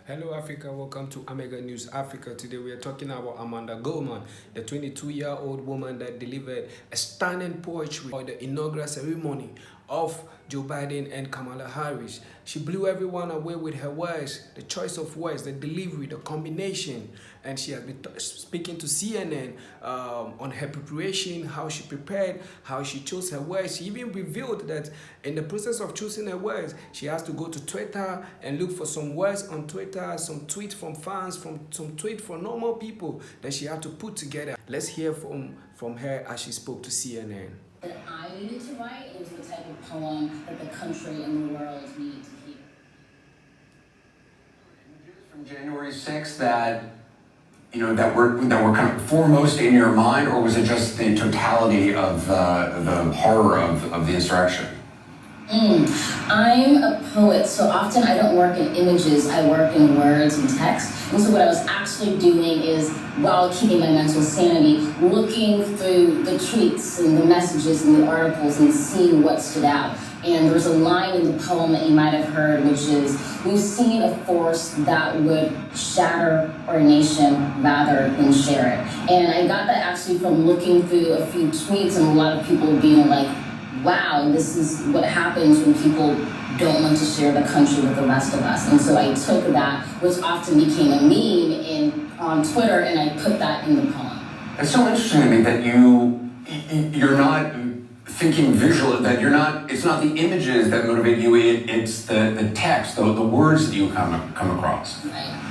Hello Africa, welcome to Omega News Africa. Today we are talking about Gorman, the 22-year-old woman that delivered a stunning poetry for the inaugural ceremony of Joe Biden and Kamala Harris. She blew everyone away with her words, the choice of words, the delivery, the combination. And she has been speaking to CNN on her preparation, how she prepared, how she chose her words. She even revealed that in the process of choosing her words, she has to go to Twitter and look for some words on Twitter, some tweets from fans, some tweets from normal people that she had to put together. Let's hear from her as she spoke to CNN. That I needed to write, it was the type of poem that the country and the world needed to hear. Images from January 6th that were kind of foremost in your mind, or was it just the totality of the horror of the insurrection? I'm a poet, so often I don't work in images, I work in words and text. And so what I was actually doing is, while keeping my mental sanity, looking through the tweets and the messages and the articles and seeing what stood out. And there's a line in the poem that you might have heard, which is, we've seen a force that would shatter our nation rather than share it. And I got that actually from looking through a few tweets and a lot of people being like, wow, this is what happens when people don't want to share the country with the rest of us. And so I took that, which often became a meme on Twitter, and I put that in the poem. It's so interesting to me that you're not thinking visual, that it's not the images that motivate you, it's the text, the words that you come across. Right.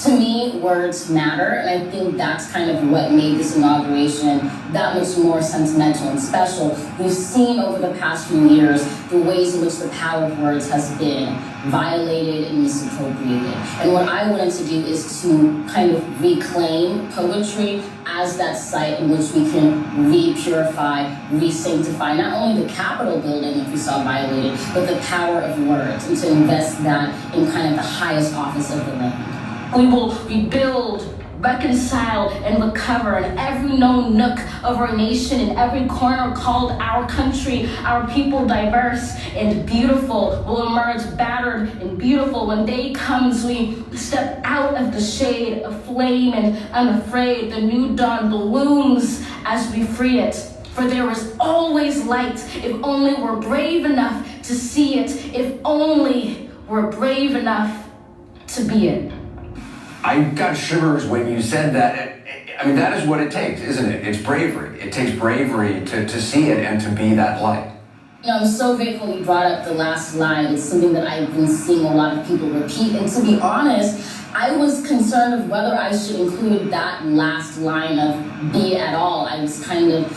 To me, words matter, and I think that's kind of what made this inauguration that much more sentimental and special. We've seen over the past few years the ways in which the power of words has been violated and misappropriated. And what I wanted to do is to kind of reclaim poetry as that site in which we can re-purify, re-sanctify not only the Capitol building that we saw violated, but the power of words, and to invest that in kind of the highest office of the land. We will rebuild, reconcile, and recover in every known nook of our nation, in every corner called our country. Our people, diverse and beautiful, will emerge battered and beautiful. When day comes, we step out of the shade of flame and unafraid. The new dawn blooms as we free it. For there is always light, if only we're brave enough to see it, if only we're brave enough to be it. I got shivers when you said that. I mean, that is what it takes, isn't it? It's bravery. It takes bravery to see it and to be that light. You know, I'm so grateful you brought up the last line. It's something that I've been seeing a lot of people repeat. And to be honest, I was concerned of whether I should include that last line of be it at all. I was kind of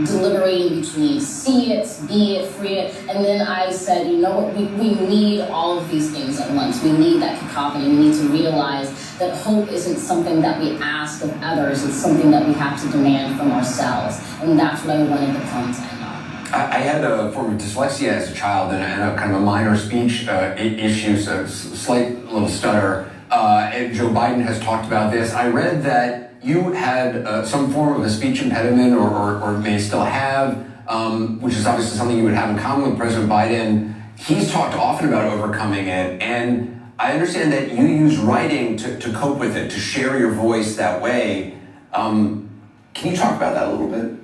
deliberating between see it, be it, free it. And then I said, you know what, we need all of these things at once. We need that cacophony. We need to realize that hope isn't something that we ask of others. It's something that we have to demand from ourselves. And that's what I wanted the poem to end on. I had a form of dyslexia as a child and a kind of a minor speech issue, so slight little stutter. And Joe Biden has talked about this. I read that you had some form of a speech impediment or may still have, which is obviously something you would have in common with President Biden. He's talked often about overcoming it, and I understand that you use writing to cope with it, to share your voice that way. Can you talk about that a little bit?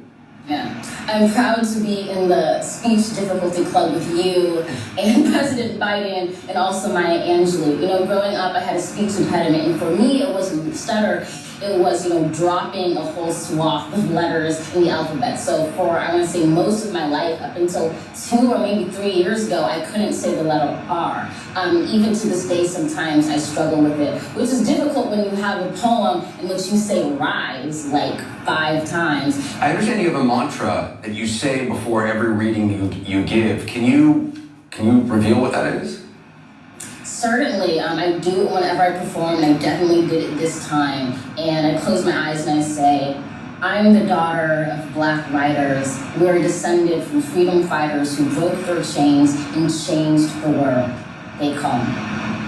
Yeah, I'm proud to be in the speech difficulty club with you and President Biden and also Maya Angelou. You know, growing up, I had a speech impediment, and for me, it wasn't stutter. It was, dropping a whole swath of letters in the alphabet. So for, I want to say, most of my life, up until 2 or maybe 3 years ago, I couldn't say the letter R. Even to this day, sometimes I struggle with it, which is difficult when you have a poem in which you say rise like 5 times. I understand you have a mantra that you say before every reading you give. Can you reveal what that is? Certainly, I do it whenever I perform, and I definitely did it this time. And I close my eyes and I say, I'm the daughter of Black writers. We're descended from freedom fighters who broke their chains and changed the world. They come.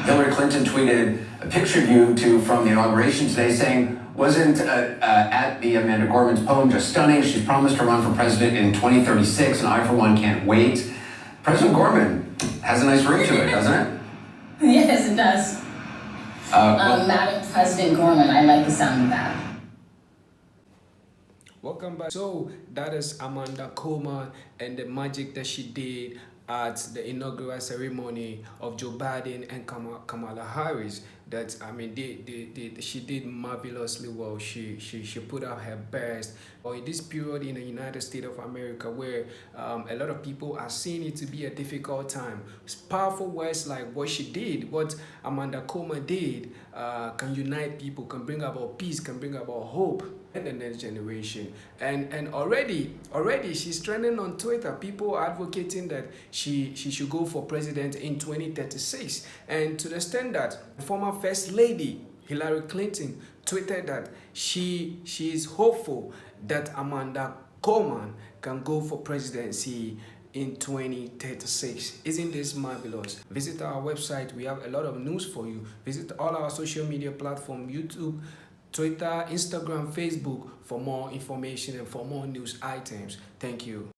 Hillary Clinton tweeted a picture of you from the inauguration today saying, wasn't at the Amanda Gorman's poem just stunning? She's promised to run for president in 2036, and I, for one, can't wait. President Gorman has a nice ring to it, doesn't it? Yes, it does. Madam President Gorman, I like the sound of that. Welcome back. So that is Amanda Coleman and the magic that she did at the inaugural ceremony of Joe Biden and Kamala Harris. That, I mean, she did marvelously well. She put out her best. Or in this period in the United States of America, where a lot of people are seeing it to be a difficult time. Powerful words like what she did, what Amanda Coleman did, can unite people, can bring about peace, can bring about hope in the next generation. And already she's trending on Twitter. People are advocating that she should go for president in 2036. And to the extent that the former First Lady Hillary Clinton tweeted that she is hopeful that Amanda Coleman can go for presidency in 2036. Isn't this marvelous? Visit our website. We have a lot of news for you. Visit all our social media platforms, YouTube, Twitter, Instagram, Facebook, for more information and for more news items. Thank you.